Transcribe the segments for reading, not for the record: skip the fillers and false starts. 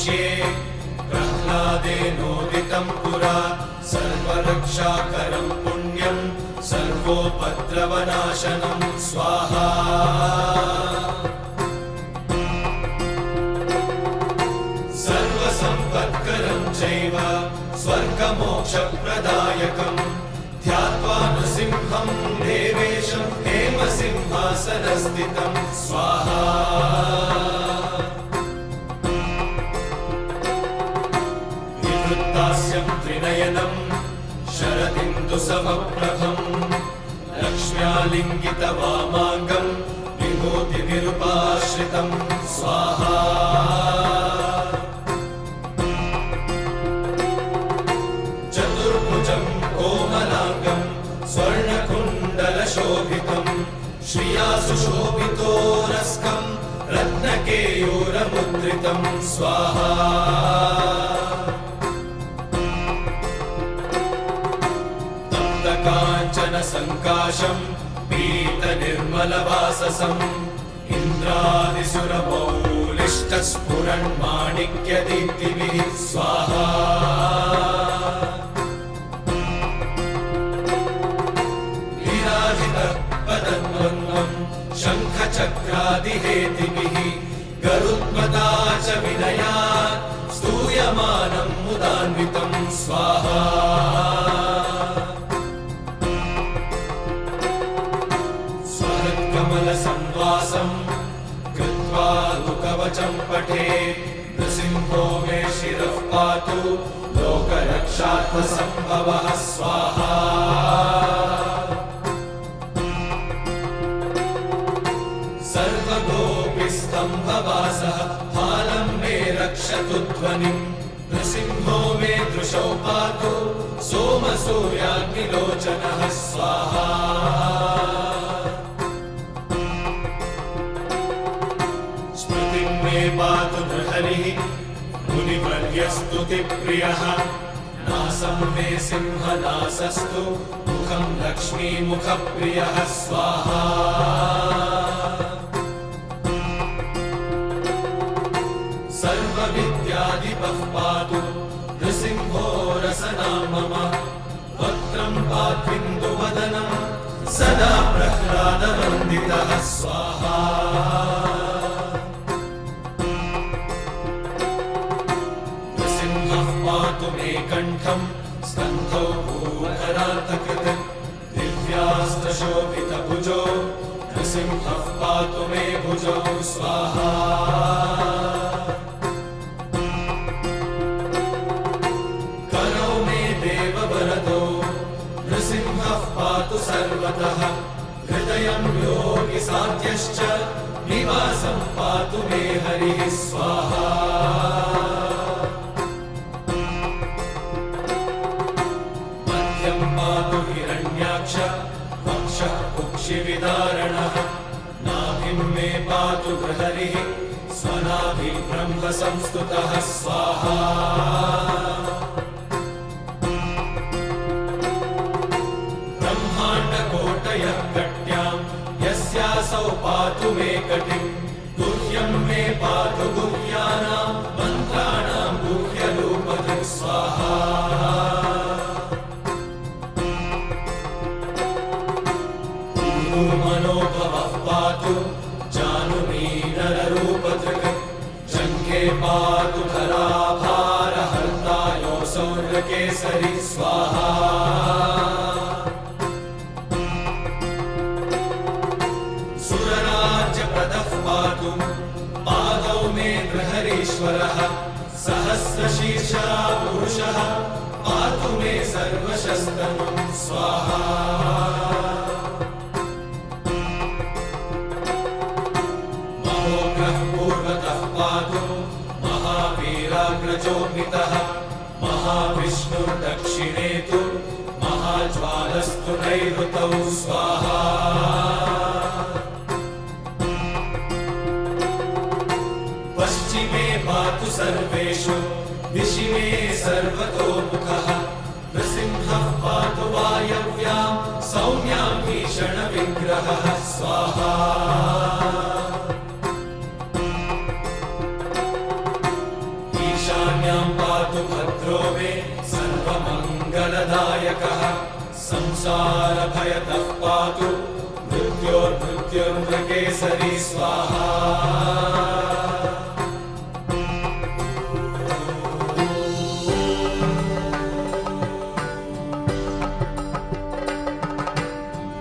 वक्ष्ये प्रह्लादेनोदितं पुरा सर्वरक्षाकरं पुण्यं सर्वोपद्रवनाशनं स्वाहा सर्वसम्पत्करं चैव स्वर्गमोक्षप्रदायकं ध्यात्वा नृसिंहं देवेशं हेमसिंहासनस्थितं स्वाहा विवृत्तास्यं त्रिनयनं शरदिन्दुसमप्रभं लक्ष्म्यालिङ्गितवामाङ्गं विभूतिविरूपाश्रितं स्वाहा चतुर्भुजं कोमलाङ्गं स्वर्णकुण्डलशोभितं श्रिया सुशोभितोरस्कं रत्नकेयूरमुद्रितं स्वाहा काञ्चनसङ्काशं पीतनिर्मलवाससं इन्द्रादिसुरमौलिष्टस्फुरन्माणिक्यदीप्तिभिः स्वाहा लीलाधितपदद्वन्द्वं शङ्खचक्रादिहेतिभिः गरुत्मता च विनयात् स्तूयमानं मुदान्वितं स्वाहा संवासं कृत्वा लुकवचं पठे नृसिंहो मे शिरः पातु लोकरक्षार्थसम्भवः स्वाहा सर्वगोपिस्तम्भवासः फालं मे रक्षतु ध्वनिं नृसिंहो मे दृशौ पातु सोमसूर्याग्निलोचनः स्वाहा पातु नृहरिः मुनिवर्यस्तुतिप्रियः नासं मे सिंहनासस्तु मुखं लक्ष्मीमुखप्रियः स्वाहा सर्वविद्याधिपः पातु नृसिंहो रसना मम वक्त्रं पात्विन्दुवदनं सदा प्रह्लादवन्दितः स्वाहा पातु मे कण्ठं स्कन्धौ भूधरान्तकृत् दिव्यास्त्रशोभितभुजो नृसिंहः पातु मे भुजौ स्वाहा करौ मे देववरदो नृसिंहः पातु सर्वतः हृदयं योगिसाध्यश्च निवासं पातु मे हरिः स्वाहा पातु हिरण्याक्ष वक्षः कुक्षिविदारणः नाभिं मे पातु बृहरिः स्वनाभि ब्रह्म संस्तुतः स्वाहा ब्रह्माण्डकोटयः कट्यां यस्यासौ पातु मे कटिं गुह्यं मे पातु गुह्यानां मन्त्राणां गुह्यरूपधृक् स्वाहा मनोभवः पातु जानुमीनररूपधृक् जङ्घे पातु धराभारहर्ता योऽसौ नृकेसरी स्वाहा सुरराज्यप्रदः पातु पादौ मे बृहरीश्वरः सहस्रशीर्षा पुरुषः पातु मे सर्वशस्तनं स्वाहा पूर्वतः पातु महावीराग्रजोपितः महाविष्णुर्दक्षिणे तु महाज्वालस्तु नैऋतौ स्वाहा पश्चिमे पातु सर्वेषु दिशि मे सर्वतोमुखः नृसिंहः पातु वायव्यां सौम्यां भीषणविग्रहः स्वाहा भयतः पातु मृत्योर्मृत्युर्मृगेसरी स्वाहा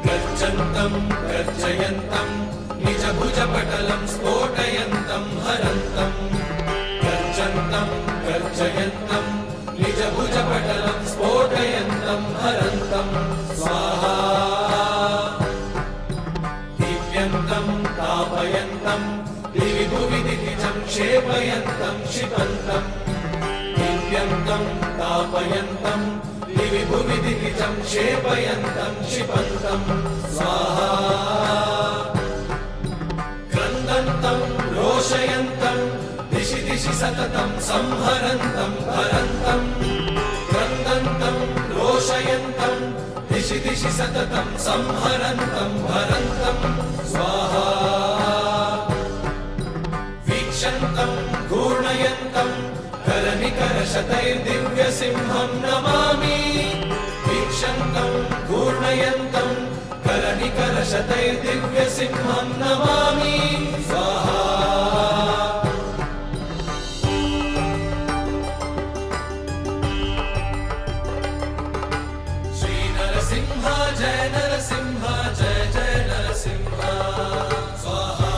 गर्जन्तं गर्जयन्तं निजभुजपटलं स्फोटयन्तं हरन्तं गर्जन्तं गर्जयन्तं निजभुजपटलं स्फोटयन्तं हरन्तं स्वाहा दीप्यन्तं तापयन्तं दिवि भुवि दितिजं क्षेपयन्तं क्षिपन्तं दीप्यन्तं तापयन्तं दिवि भुवि दितिजं क्षेपयन्तं क्षिपन्तं स्वाहा क्रन्दन्तं रोषयन्तं दिशि दिशि सततं संहरन्तं हरन्तं क्रन्दन्तं रोषयन्तं दिशि दिशि सततं संहरन्तं हरन्तं स्वाहा वीक्षन्तं घूर्णयन्तं करनिकरशतैर्दिव्यसिंहं नमामि वीक्षन्तं घूर्णयन्तं करनिकरशतैर्दिव्यसिंहं नमामि स्वाहा श्रीनरसिंह जय नरसिंह जय जय नरसिंह स्वाहा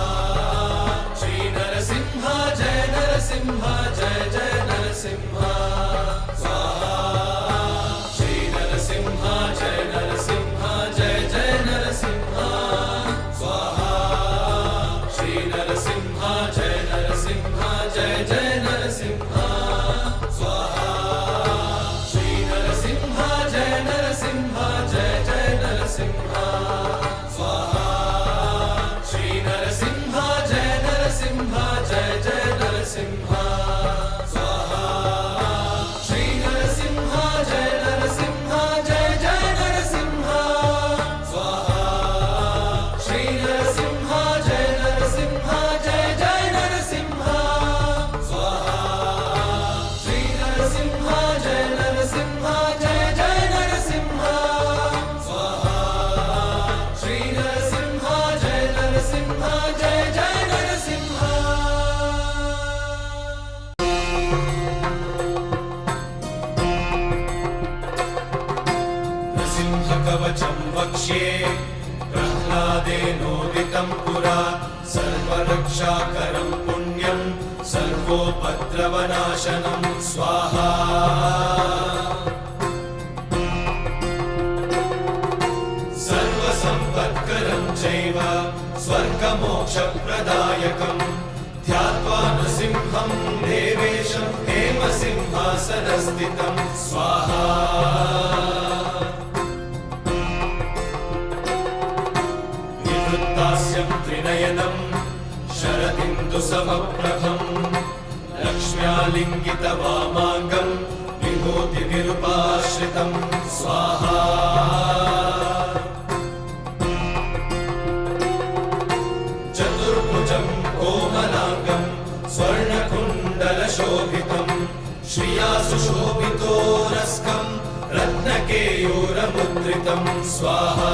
श्रीनरसिंह जय नरसिंह जय जय नरसिंह स्वाहा श्रीनरसिंह जय नरसिंह जय जय नरसिंह स्वाहा श्रीनरसिंह जय नरसिंह जय जय नरसिंह स्वाहा श्रीनरसिंह जय नरसिंह जय जय नरसिंह स्वाहा श्रीनरसिंह जय नरसिंह जय जय नरसिंह स्वाहा श्रीनरसिंह जय नरसिंह जय जय नरसिंह स्वाहा श्रीनरसिंह जय नरसिंह जय जय नरसिंह स्वाहा श्रीनरसिंह जय नरसिंह जय जय नरसिंह स्वाहा श्रीनरसिंह जय नरसिंह जय जय नरसिंह नृसिंहकवचं वक्ष्ये प्रह्लादेनोदितं पुरा सर्वरक्षाकरं पुण्यं सर्वोपद्रवनाशनं स्वाहा सर्वसम्पत्करं चैव स्वर्गमोक्षप्रदायकं ध्यात्वा नृसिंहं देवेशं हेमसिंहासनस्थितं स्वाहा विवृत्तास्यं त्रिनयनं शरदिन्दुसमप्रभं लक्ष्म्यालिङ्गितवामाङ्गं विभूतिनिरुपाश्रितं स्वाहा चतुर्भुजं कोमलाङ्गं स्वर्णकुण्डलशोभितं श्रिया सुशोभितोरस्कं रत्नकेयूरमुद्रितं स्वाहा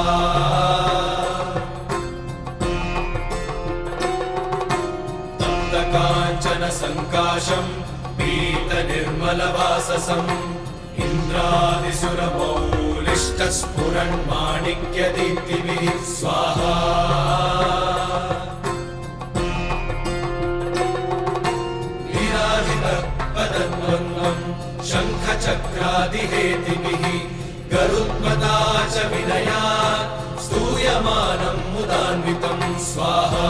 तप्तकाञ्चनसङ्काशं पीतनिर्मलवाससम् इन्द्रादिसुरमौलिष्टस्फुरन्माणिक्यदीप्तिभिः स्वाहा पदद्वन्द्वं शङ्खचक्रादिहेतिभिः गरुत्मता च विनयात् स्तूयमानं मुदान्वितं स्वाहा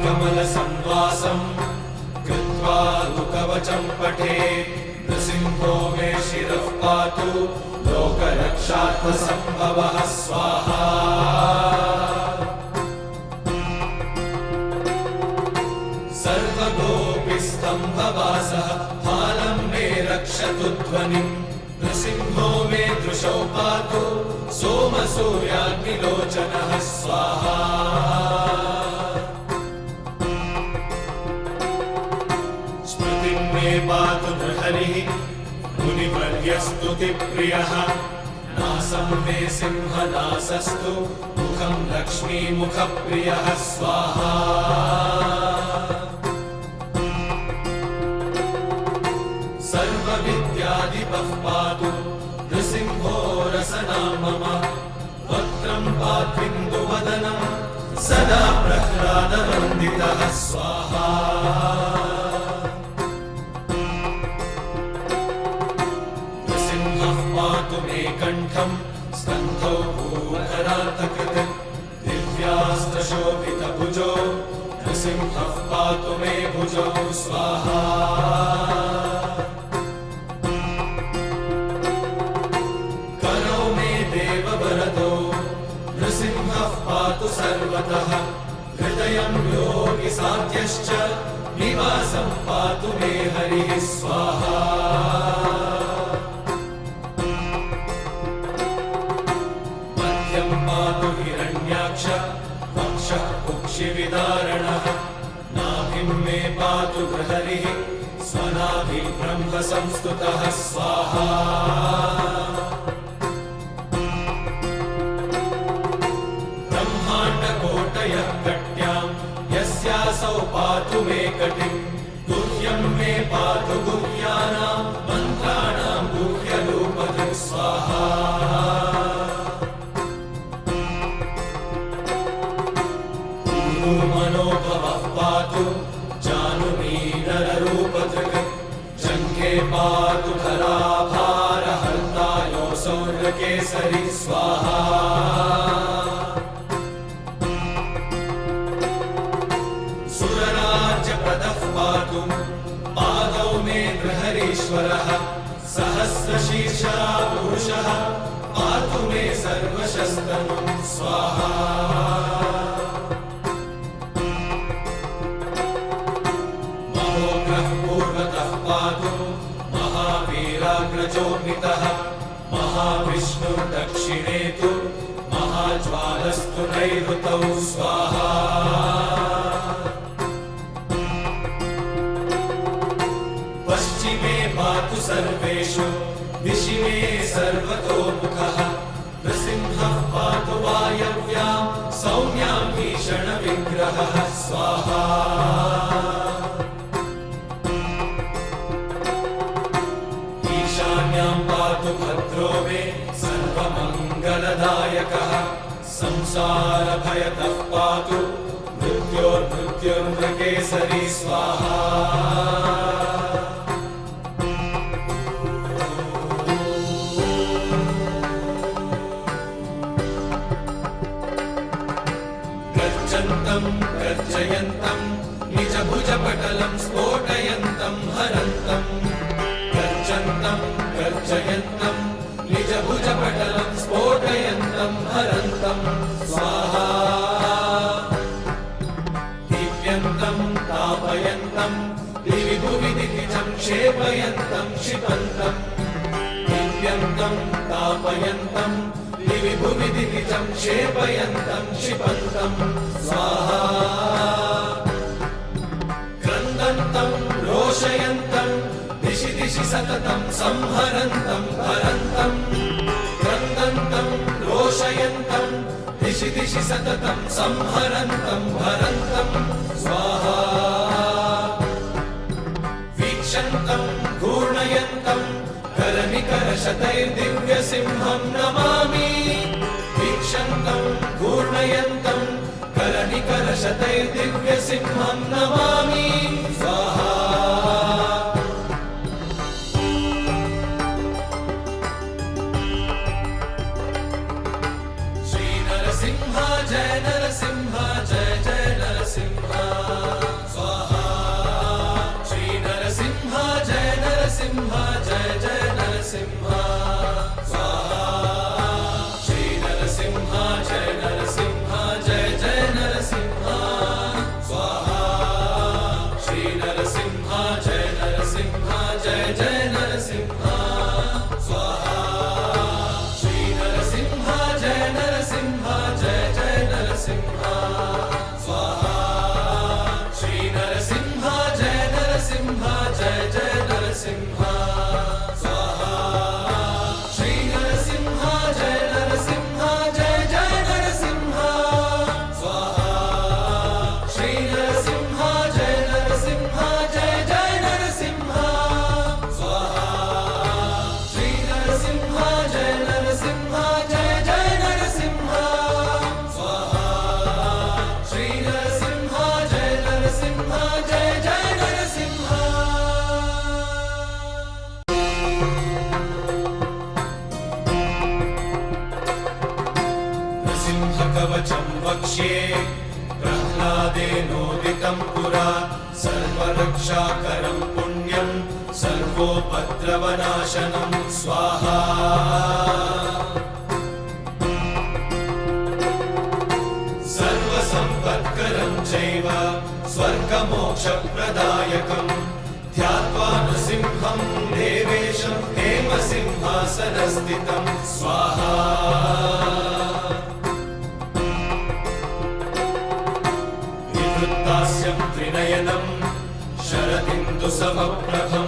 स्वहत्कमलसंवासं कृत्वा तु कवचं पठेत् नृसिंहो मे शिरः पातु लोकरक्षार्थसम्भवः स्वाहा सर्वगोपिस्तम्भवासः फालं मे रक्षतु ध्वनिं नृसिंहो मे दृशौ पातु सोमसूर्याग्निलोचनः स्वाहा स्मृतिं मे पातु नृहरिः वर्यस्तुतिप्रियः नासं मे सिंहनासस्तु मुखं लक्ष्मीमुखप्रियः स्वाहा सर्वविद्याधिपः पातु नृसिंहो रसना मम वक्त्रं पात्विन्दुवदनं सदा प्रह्लादवन्दितः स्वाहा नृसिंहः पातु मे कण्ठं स्कन्धौ भूधरातकृत् दिव्यास्त्रशोभितभुजो नृसिंहः पातु मे भुजौ स्वाहा नृसिंहः पातु सर्वतः हृदयं योगिसाध्यश्च निवासं पातु मे हरिः स्वाहा मध्यं पातु हिरण्याक्ष वक्षः कुक्षिविदारणः नाभिं मे पातु बृहरिः स्वनाभि ब्रह्म संस्तुतः स्वाहा कट्यां यस्यासौ पातु मे कटिं गुह्यं मे पातु गुह्यानां मन्त्राणां गुह्यरूपधृक् स्वाहा मनोभवः पातु जानुमीनररूपधृक् जङ्घे पातु धराभारहर्ता योऽसौ नृकेसरी स्वाहा पादौ मे बृहरीश्वरः सहस्रशीर्षा पुरुषः पातु मे सर्वशस्तनुं स्वाहा महोग्रः पूर्वतः पातु महावीराग्रजोऽमितः महाविष्णुर्दक्षिणे तु महाज्वालस्तु नैऋतौ स्वाहा पश्चिमे पातु सर्वेषु दिशि मे सर्वतोमुखः नृसिंहः पातु वायव्यां सौम्यां भीषणविग्रहः स्वाहा ईशान्यां पातु भद्रो मे सर्वमङ्गलदायकः संसारभयतः पातु मृत्योर्मृत्युर्नृकेसरी स्वाहा गर्जयन्तं निजभुजपटलं स्फोटयन्तं हरन्तं गर्जयन्तं निजभुजपटलं स्फोटयन्तं हरन्तं स्वाहा दीप्यन्तं तापयन्तं दिवि भुवि दितिजं क्षेपयन्तं क्षिपन्तं दीप्यन्तं तापयन्तं दिवि भुवि दितिजं क्षेपयन्तं क्षिपन्तं स्वाहा क्रन्दन्तं रोषयन्तं दिशि दिशि सततं संहरन्तं हरन्तं क्रन्दन्तं रोषयन्तं दिशि दिशि सततं संहरन्तं हरन्तं स्वाहा वीक्षन्तं घूर्णयन्तं करनिकरशतैर्दिव्यसिंहं नमामि वीक्षन्तं घूर्णयन्तं करनिकरशतैर्दिव्यसिंहं नमामि स्वाहा श्रीनरसिंह जय नरसिंह जय जय नरसिंह स्वाहा श्रीनरसिंह जय नरसिंह जय जय नरसिंह स्वाहा श्रीनरसिंह जय नरसिंह जय जय नरसिंह स्वाहा श्रीनरसिंह वक्ष्ये प्रह्लादेनोदितं पुरा सर्वरक्षाकरं पुण्यं सर्वोपद्रवनाशनं स्वाहा सर्वसम्पत्करं चैव स्वर्गमोक्षप्रदायकं ध्यात्वा नृसिंहं देवेशं हेमसिंहासनस्थितं स्वाहा विवृत्तास्यं त्रिनयनं शरदिन्दुसमप्रभं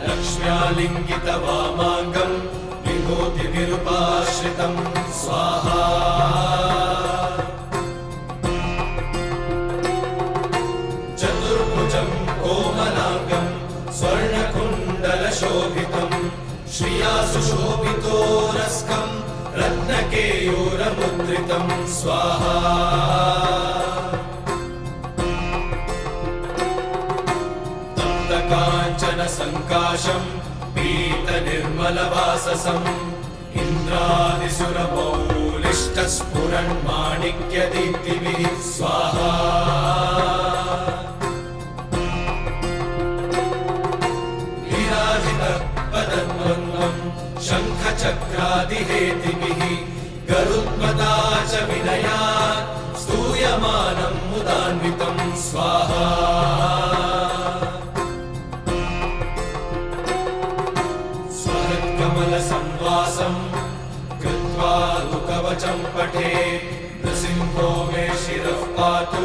लक्ष्म्यालिङ्गितवामाङ्गं विभूतिनिरुपाश्रितं स्वाहा चतुर्भुजं कोमलाङ्गं स्वर्णकुण्डलशोभितं श्रिया सुशोभितोरस्कं रत्नकेयूरमुद्रितं स्वाहा काञ्चनसङ्काशं पीतनिर्मलवाससम् इन्द्रादिसुरमौलिष्टस्फुरन्माणिक्यदीप्तिभिः स्वाहा विराजितपदद्वन्द्वं शङ्खचक्रादिहेतिभिः गरुत्मदा च विनयात् स्तूयमानं मुदान्वितं स्वाहा कमलसंवासं कृत्वा लुकवचं पठे नृसिंहो मे शिरः पातु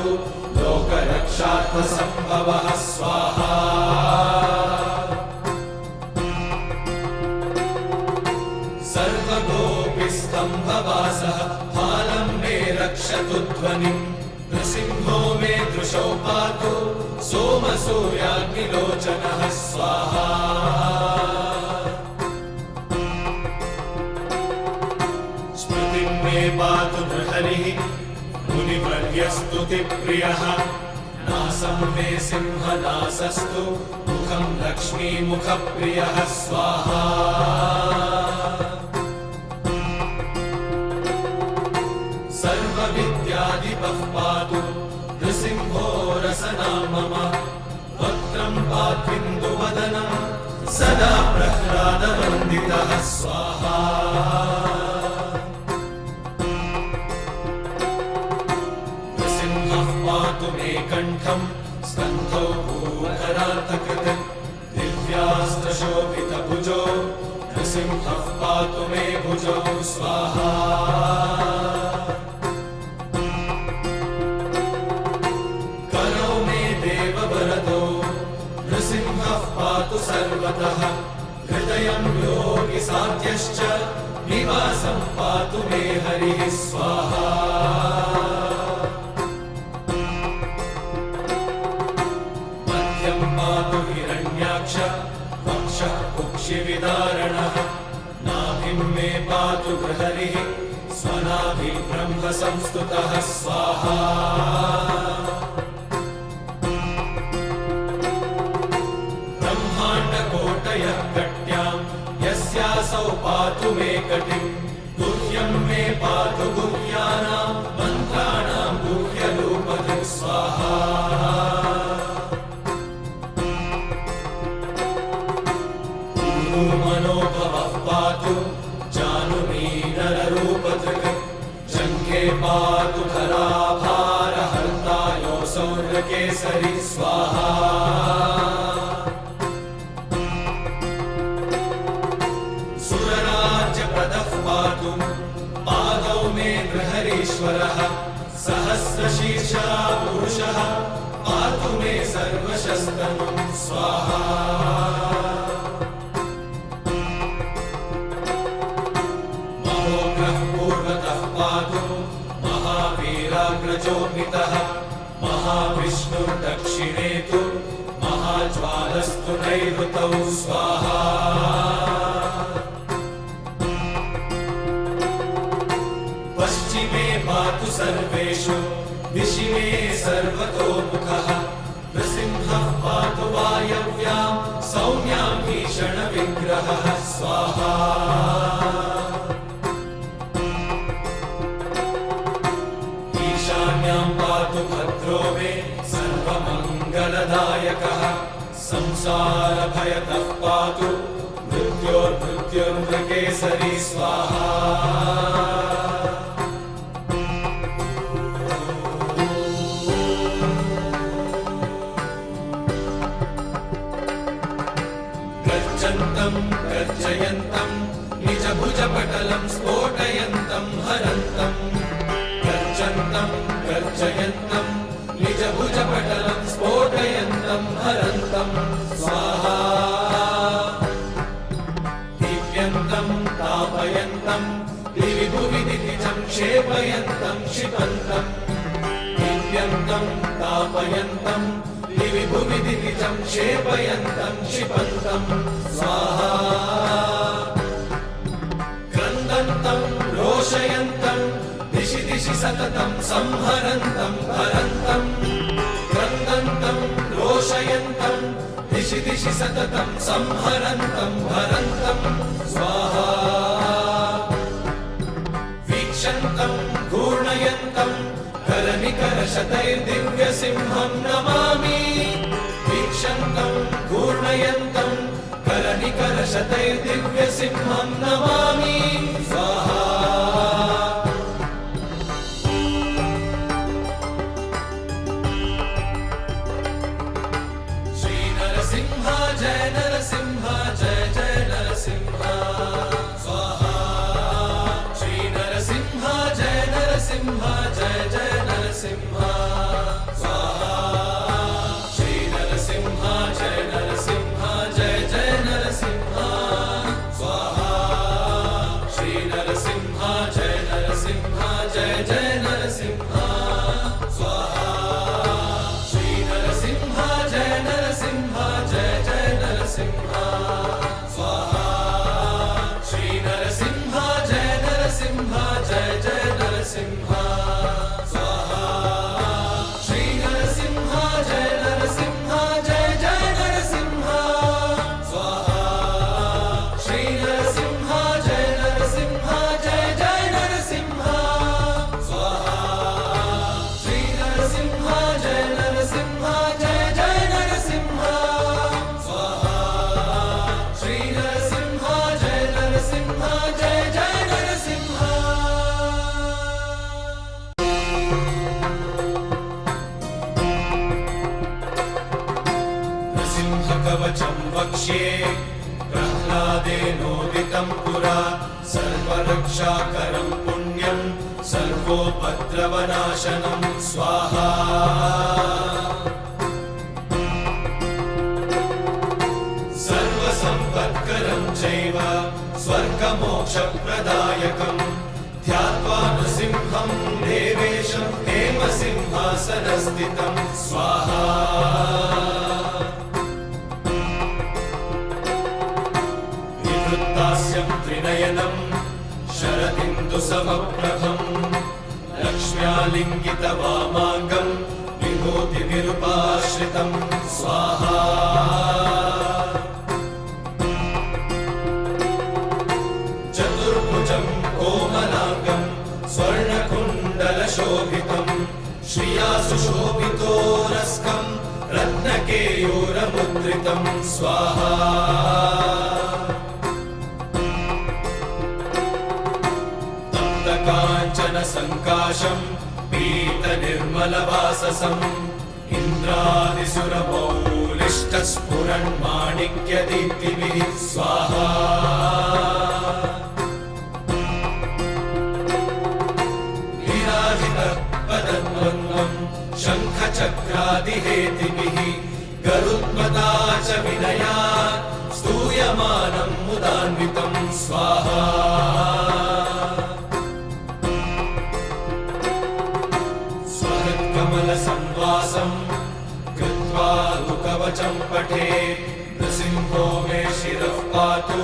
लोकरक्षार्थसम्भवः स्वाहा सर्वगोपिस्तम्भवासः फालं मे रक्षतु ध्वनिं नृसिंहो मे दृशौ पातु सोमसूर्याग्निलोचनः स्वाहा मे पातु नृहरिः मुनिवर्यस्तुतिप्रियः नासं मे सिंहनासस्तु मुखं लक्ष्मीमुखप्रियः स्वाहा सर्वविद्याधिपः पातु नृसिंहो रसना मम वक्त्रं पात्विन्दुवदनं सदा प्रह्लादवन्दितः स्वाहा पातु मे कण्ठं स्कन्धौ भूधरान्तकृत् दिव्यास्त्रशोभितभुजो नृसिंहः पातु मे भुजौ स्वाहा करौ मे देववरदो नृसिंहः पातु सर्वतः हृदयं योगिसाध्यश्च निवासं पातु मे हरिः स्वाहा पातु हिरण्याक्ष वक्षः कुक्षिविदारणः नाभिं मे पातु बृहरिः स्वनाभिब्रह्मसंस्तुतः स्वाहा ब्रह्माण्डकोटयः कट्यां यस्यासौ पातु मे कटिं गुह्यं मे पातु गुह्यानां मन्त्राणां गुह्यरूपधृक् स्वाहा मनोभवः पातु जानुमीनररूपधृक् जङ्घे पातु धराभारहर्ता योऽसौ नृकेसरी स्वाहा सुरराज्यप्रदः पातु पादौ मे नृहरीश्वरः सहस्रशीर्षा पुरुषः पातु मे सर्वशस्तनं स्वाहा पातु महावीराग्रजोभितः महाविष्णुर्दक्षिणे तु महाज्वालस्तु नैऋतौ स्वाहा पश्चिमे पातु सर्वेषु दिशि मे सर्वतोमुखः नृसिंहः पातु वायव्यां सौम्यां भीषणविग्रहः स्वाहा प्रदायकः संसारभयतः पातु मृत्योर्मृत्युर्मृकेसरी स्वाहा गर्जन्तं गर्जयन्तं निजभुजपटलं स्फोटयन्तं हरन्तं गर्जन्तं गर्जयन्तं निजभुजपटलं स्फोटयन्तं हरन्तं स्वाहा दीप्यन्तं तापयन्तं दिवि भुवि दितिजं क्षेपयन्तं क्षिपन्तं दीप्यन्तं तापयन्तं दिवि भुवि दितिजं क्षेपयन्तं क्षिपन्तं स्वाहा क्रन्दन्तं रोषयन्तं दिशि दिशि सततं संहरन्तं हरन्तं क्रन्दन्तं रोषयन्तं दिशि दिशि सततं संहरन्तं हरन्तं स्वाहा वीक्षन्तं घूर्णयन्तं करनिकरशतैर्दिव्यसिंहं नमामि वीक्षन्तं घूर्णयन्तं करनिकरशतैर्दिव्यसिंहं नमामि स्वाहा श्रीनरसिंह जय नरसिंह जय जय नरसिंह स्वाहा श्रीनरसिंह जय नरसिंह जय जय नरसिंह स्वाहा श्रीनरसिंह जय नरसिंह जय जय नरसिंह स्वाहा श्रीनरसिंह जय नरसिंह जय जय नरसिंह स्वाहा श्रीनरसिंह जय नरसिंह जय जय नरसिंह स्वाहा श्रीनरसिंह जय नरसिंह जय जय नरसिंह स्वाहा श्रीनरसिंह जय नरसिंह जय जय नरसिंह स्वाहा श्रीनरसिंह जय नरसिंह जय जय नरसिंह स्वाहा श्रीनरसिंह जय नरसिंह जय जय नरसिंह स्वाहा श्रीनरसिंह जय नरसिंह जय जय नरसिंह नृसिंहकवचं वक्ष्ये प्रह्लादेनोदितं पुरा सर्वरक्षाकरं पुण्यं सर्वोपद्रवनाशनं स्वाहा सर्वसम्पत्करं चैव स्वर्गमोक्षप्रदायकं ध्यात्वा नृसिंहं देवेशं हेमसिंहासनस्थितं स्वाहा निवृत्तास्यं त्रिनयनं शरदिन्दुसमप्रभं लक्ष्म्यालिङ्गितवामाङ्गं विभूतिनिरुपाश्रितं स्वाहा चतुर्भुजं कोमलाङ्गं स्वर्णकुण्डलशोभितं श्रिया सुशोभितोरस्कं रत्नकेयूरमुद्रितं स्वाहा तप्तकाञ्चनसङ्काशं पीतनिर्मलवाससम् इन्द्रादिसुरमौलिष्टस्फुरन्माणिक्यदीप्तिभिः स्वाहा पदद्वन्द्वं शङ्खचक्रादिहेतिभिः गरुत्मता च विनयात् स्तूयमानं मुदान्वितं स्वाहा स्वहृत्कमलसंवासं कृत्वा कवचं पठेत् नृसिंहो मे शिरः पातु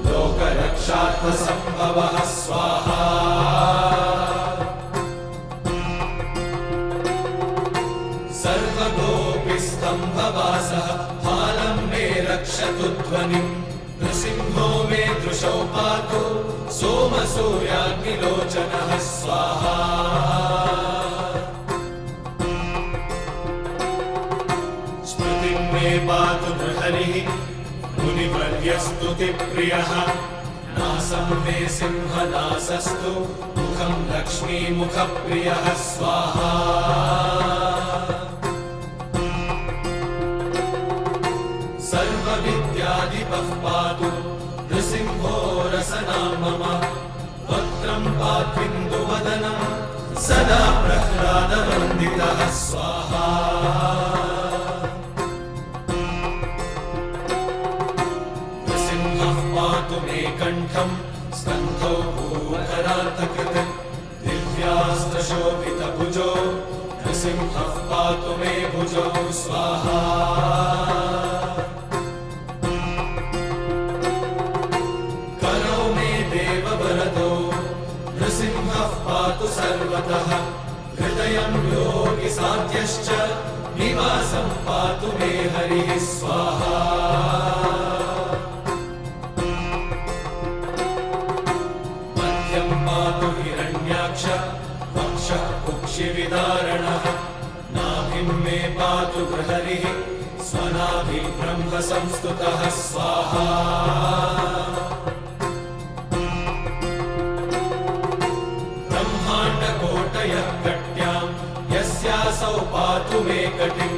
लोकरक्षार्थसम्भवः स्वाहा सर्वगोपिस्तम्भवासः फालं मे रक्षतु ध्वनिम् नृसिंहो मे दृशौ पातु सोमसूर्याग्निलोचनः स्वाहा स्तुतिप्रियः नासं मे सिंहनासस्तु मुखं लक्ष्मीमुखप्रियः स्वाहा सर्वविद्याधिपः पातु नृसिंहो रसना मम वक्त्रं पात्विन्दुवदनं सदा प्रह्लादवन्दितः स्वाहा मे कंठं स्कन्धौ भूधरातकृत् दिव्यास्त्रशोभितभुजो नृसिंहः पातु मे भुजौ स्वाहा करौ मे देववरदो नृसिंहः पातु सर्वतः हृदयं योगिसाध्यश्च निवासं पातु मे हरिः स्वाहा पातु हिरण्याक्ष वक्षः कुक्षिविदारणः नाभिं मे पातु बृहरिः स्वनाभि ब्रह्म संस्तुतः स्वाहा ब्रह्माण्डकोटयः कट्यां यस्यासौ पातु मे कटिं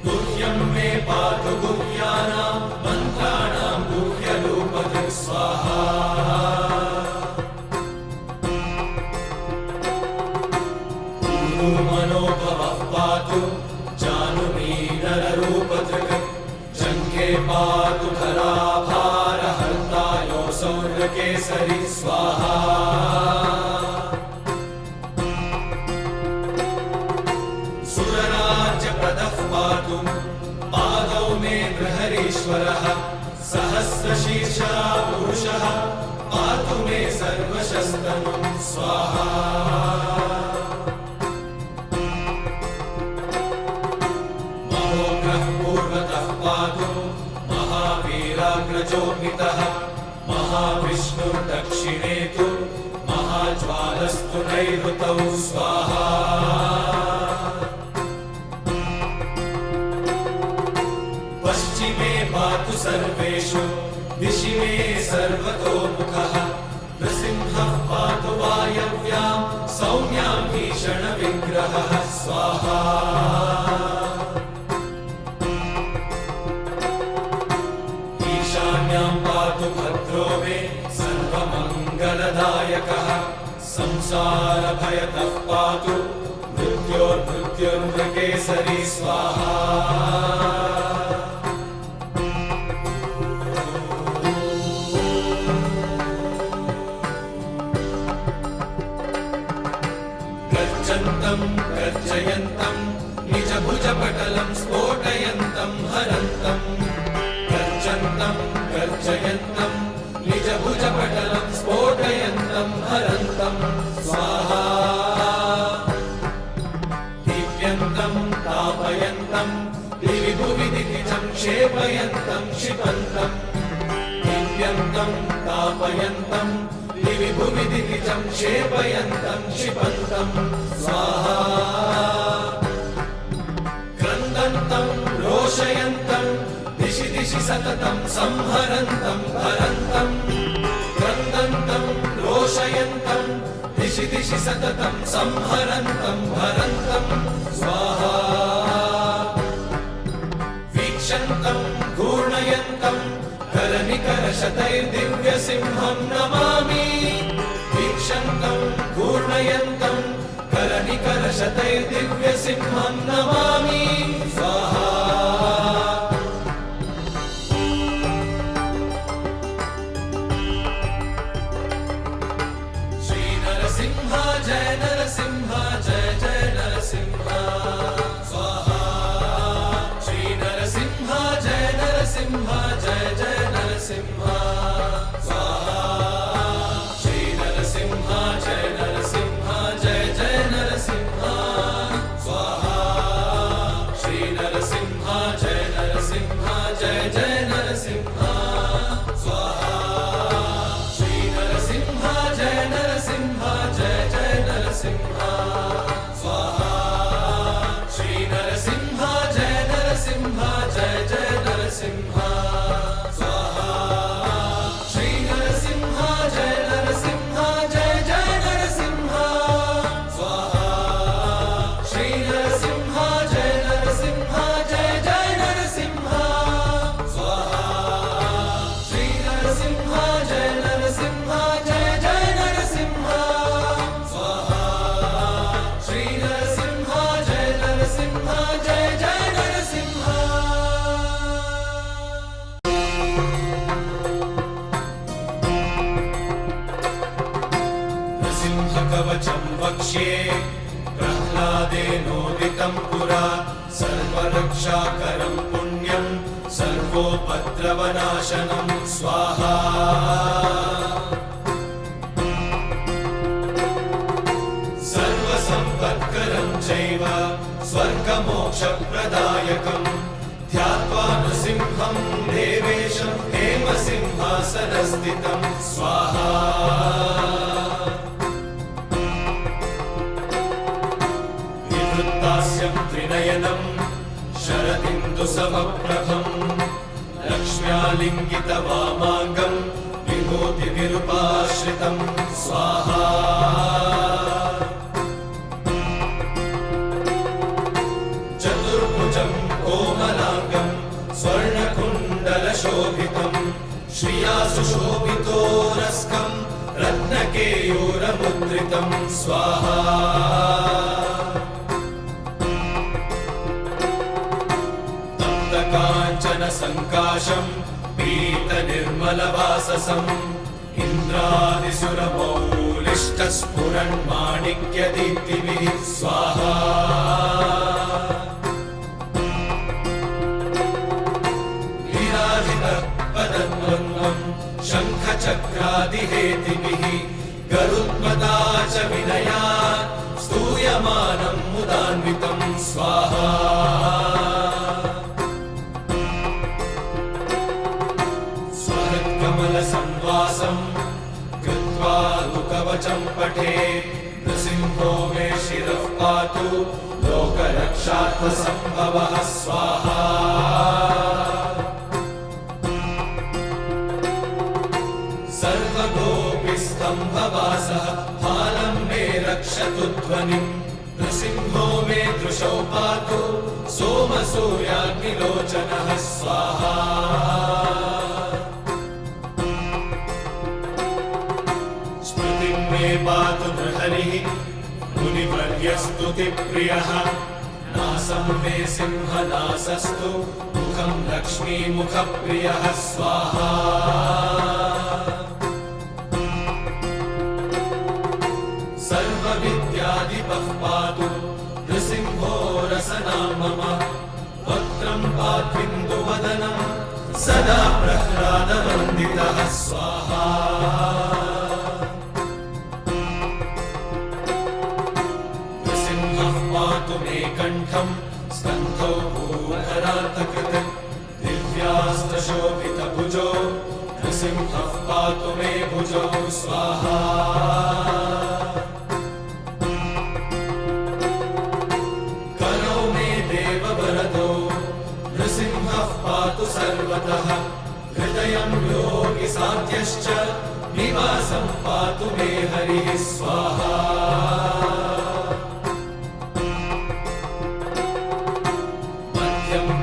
गुह्यं मे पातु गुह्यानां मन्त्राणां गुह्यरूपधिः स्वाहा मनोभवः पातु जानुमीनररूपधृक् जङ्घे पातु धराभारहर्तायो सौर्यकेसरी स्वाहा सुरराज्यप्रदः पातु पादौ मे बृहरीश्वरः सहस्रशीर्षा पुरुषः पातु मे सर्वशस्तनं स्वाहा पातु महावीराग्रजोऽमितः महाविष्णुर्दक्षिणे तु महाज्वालस्तु नैऋतौ स्वाहा पश्चिमे पातु सर्वेषु दिशि मे सर्वतोमुखः नृसिंहः पातु वायव्यां सौम्यां भीषणविग्रहः स्वाहा पातु भद्रो मे सर्वमङ्गलदायकः संसारभयतः पातु मृत्योर्मृत्युर्मृकेसरी स्वाहा गर्जन्तं गर्जयन्तं निजभुजपटलं स्फोटयन्तं हरन्तं गर्जन्तं गर्जयन्तं निजभुजपटलं स्फोटयन्तं हरन्तं स्वाहा दीप्यन्तं तापयन्तं दिवि भुवि दितिजं क्षेपयन्तं क्षिपन्तं दीप्यन्तं तापयन्तं दिवि भुवि दितिजं क्षेपयन्तं क्षिपन्तं स्वाहा क्रन्दन्तं रोषयन्तं दिशि दिशि सततं संहरन्तं हरन्तं क्रन्दन्तं रोषयन्तं दिशि दिशि सततं संहरन्तं हरन्तं स्वाहा वीक्षन्तं घूर्णयन्तं करनिकरशतैर्दिव्यसिंहं नमामि वीक्षन्तं घूर्णयन्तं करनिकरशतैर्दिव्यसिंहं नमामि स्वाहा जय नरसिंह जय जय नरसिंह स्वाहा श्री नरसिंह जय नरसिंह जय जय नरसिंह स्वाहा श्री नरसिंह जय नरसिंह जय जय नरसिंह स्वाहा श्री नरसिंह जय नरसिंह जय जय नरसिंह स्वाहा श्री नरसिंह जय नरसिंह जय जय नरसिंह वक्ष्ये प्रह्लादेनोदितं पुरा सर्वरक्षाकरं पुण्यं सर्वोपद्रवनाशनं स्वाहा सर्वसम्पत्करं चैव स्वर्गमोक्षप्रदायकं ध्यात्वा नृसिंहं देवेशं हेमसिंहासनस्थितं स्वाहा विवृत्तास्यं त्रिनयनं शरदिन्दुसमप्रभं लक्ष्म्यालिङ्गितवामाङ्गं विभूतिविरूपाश्रितं स्वाहा चतुर्भुजं कोमलाङ्गं स्वर्णकुण्डलशोभितं श्रिया सुशोभितोरस्कं रत्नकेयूरमुद्रितं स्वाहा काञ्चनसङ्काशं पीतनिर्मलवाससम् इन्द्रादिसुरमौलिष्टस्फुरन्माणिक्यदीप्तिभिः स्वाहा लीलाधिपदद्वन्द्वं शङ्खचक्रादिहेतिभिः गरुत्मता च विनयात् स्तूयमानं मुदान्वितं स्वाहा संवासं कृत्वा कवचं पठे नृसिंहो मे शिरः पातु लोकरक्षार्थसम्भवः स्वाहा सर्वगोपिस्तम्भवासः फालं मे रक्षतु ध्वनिं नृसिंहो मे दृशौ पातु सोमसूर्याग्निलोचनः स्वाहा पातु नृहरिः मुनिवर्यस्तुतिप्रियः नासं मे सिंहनासस्तु मुखं लक्ष्मीमुखप्रियः स्वाहा सर्वविद्याधिपः पातु नृसिंहो रसना मम वक्त्रं पात्विन्दुवदनं सदा प्रह्लादवन्दितः स्वाहा पातु मे कण्ठं स्कन्धौ भूधरातकृत् दिव्यास्त्रशोभितभुजो नृसिंहः पातु मे भुजौ स्वाहा करौ मे देववरदो नृसिंहः पातु सर्वतः हृदयं योगिसाध्यश्च निवासं पातु मे हरिः स्वाहा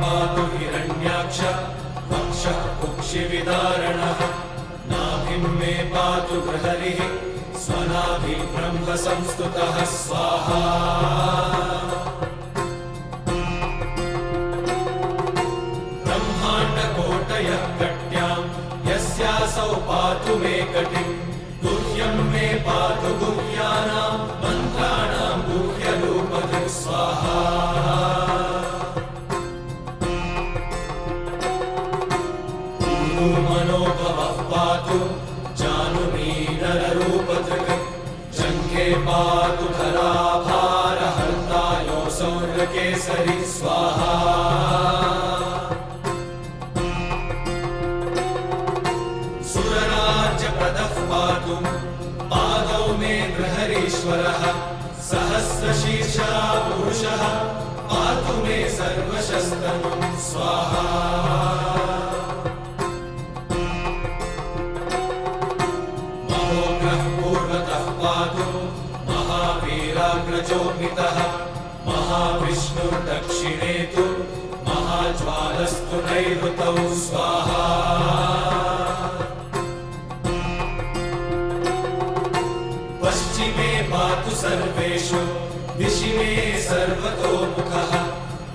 पातु हिरण्याक्ष वक्षः कुक्षिविदारणः नाभिं मे पातु बृहरिः स्वनाभिब्रह्म संस्तुतः स्वाहा ब्रह्माण्डकोटयः कट्यां यस्यासौ पातु मे कटिं गुह्यं मे पातु गुह्यानां मन्त्राणां गुह्यरूपधिः स्वाहा मनोभवः पातु जानुमीनररूपधृक् जङ्घे पातु धराभारहर्तायो सौर्यकेसरी स्वाहा सुरराज्यप्रदः पातु पादौ मे बृहरीश्वरः सहस्रशीर्षा पुरुषः पातु मे सर्वशस्तनं स्वाहा पातु महावीराग्रजोभितः महाविष्णुर्दक्षिणे तु महाज्वालस्तु नैऋतौ स्वाहा पश्चिमे पातु सर्वेषु दिशि मे सर्वतोमुखः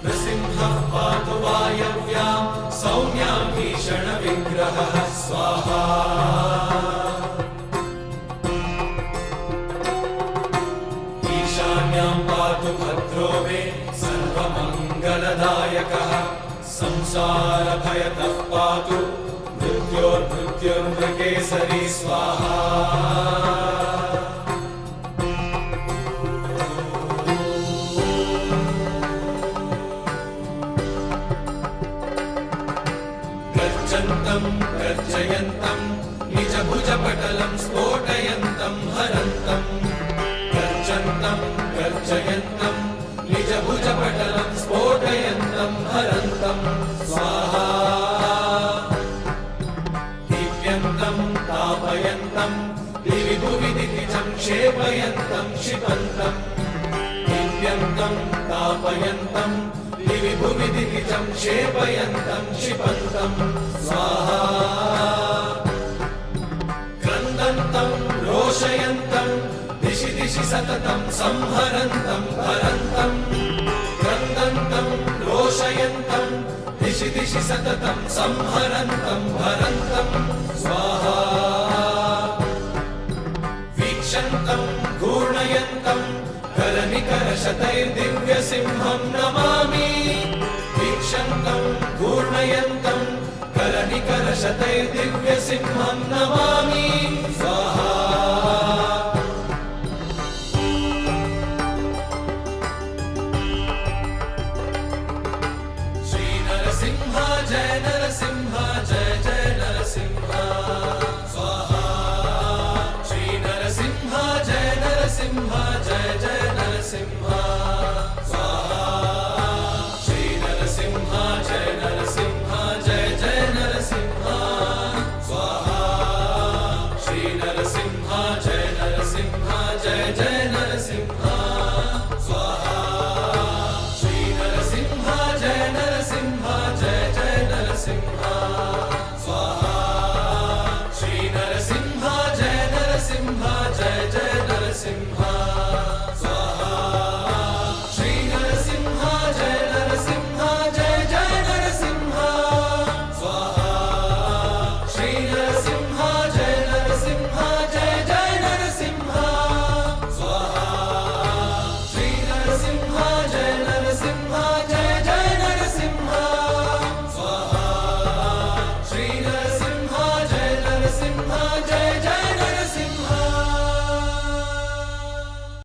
नृसिंहः पातु वायव्यां सौम्यां भीषणविग्रहः स्वाहा स्वाम्यां पातु भद्रो मे सर्वमङ्गलदायकः संसारभयतः पातु मृत्योर्मृत्युर्मृकेसरी स्वाहा गर्जन्तं गर्जयन्तं निजभुजपटलं स्फोटयन्तं हरन्तं गर्जन्तं गर्जयन्तं निजभुजपटलं स्फोटयन्तं हरन्तं स्वाहा दीप्यन्तं तापयन्तं दिवि भुवि दितिजं क्षेपयन्तं क्षिपन्तं दीप्यन्तं तापयन्तं दिवि भुवि दितिजं क्षेपयन्तं क्षिपन्तं स्वाहा क्रन्दन्तं रोषयन्तं दिशि दिशि सततं संहरन्तं हरन्तं क्रन्दन्तं रोषयन्तं दिशि दिशि सततं संहरन्तं हरन्तं स्वाहा वीक्षन्तं घूर्णयन्तं करनिकरशतैर्दिव्यसिंहं नमामि वीक्षन्तं घूर्णयन्तं करनिकरशतैर्दिव्यसिंहं नमामि स्वाहा श्रीनरसिंह जय नरसिंह जय जय नरसिंह स्वाहा श्रीनरसिंह जय नरसिंह जय जय नरसिंह स्वाहा श्रीनरसिंह जय नरसिंह जय जय नरसिंह स्वाहा श्रीनरसिंह जय नरसिंह जय जय